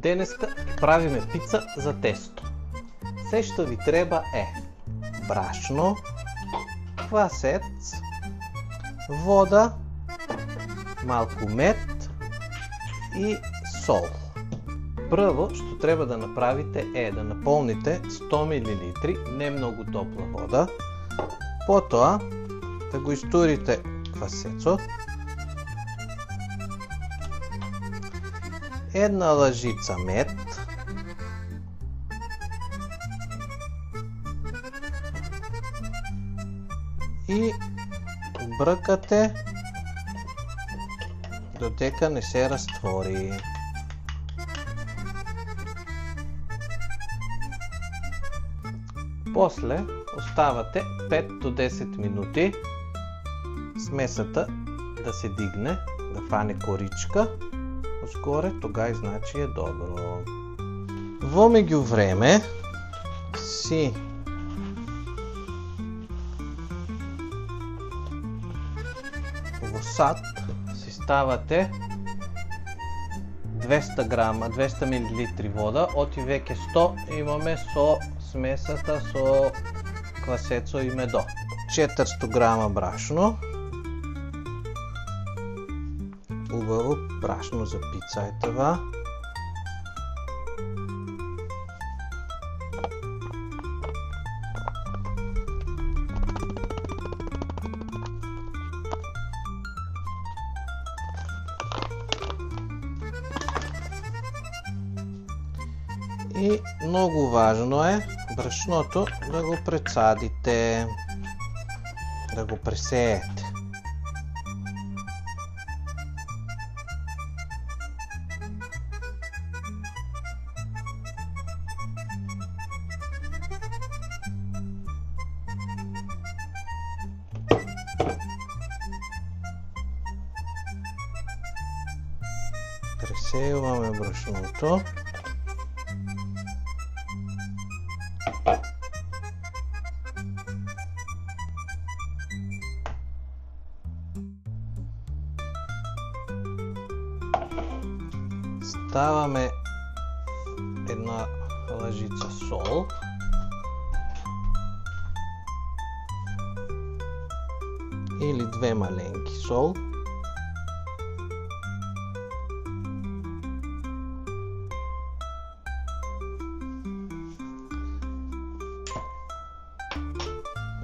Денеска правиме пица за тесто. Се што ви треба е брашно, квасец, вода, малку мед и сол. Прво што треба да направите е да наполните 100 мл не многу топла вода, потоа да го истурите квасецот, една лъжица мед, и бркате додека не се раствори. После оставате 5 до 10 минути смесата да се дигне, да фане коричка отгоре, тогава значи е добро. Во меѓувреме си во сад си ставате 200 грама, 200 мл вода, оти веќе 100 имаме со смесата со квасецо и медо. 400 грама брашно, убаво брашно за пица е това. И много важно е брашното да го пресадите, да го пресеете. Пресейваме брашното. Ставаме една лъжица сол, или 2 маленки сол,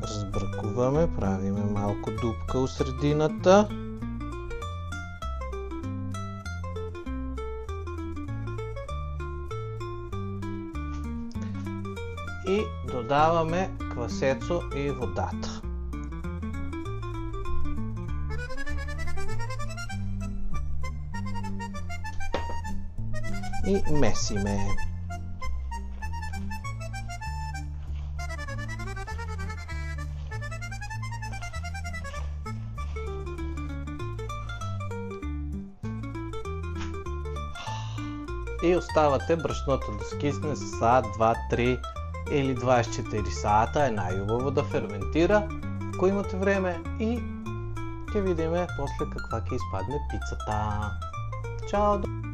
разбръкуваме, правиме малко дупка у средината. И додаваме квасецо и водата. И месиме. И оставате брашното да скисне за сат, 2, 3 или 24 сата, е най-убаво да ферментира, ако имате време, и ќе видиме после каква ќе изпадне пицата. Чао!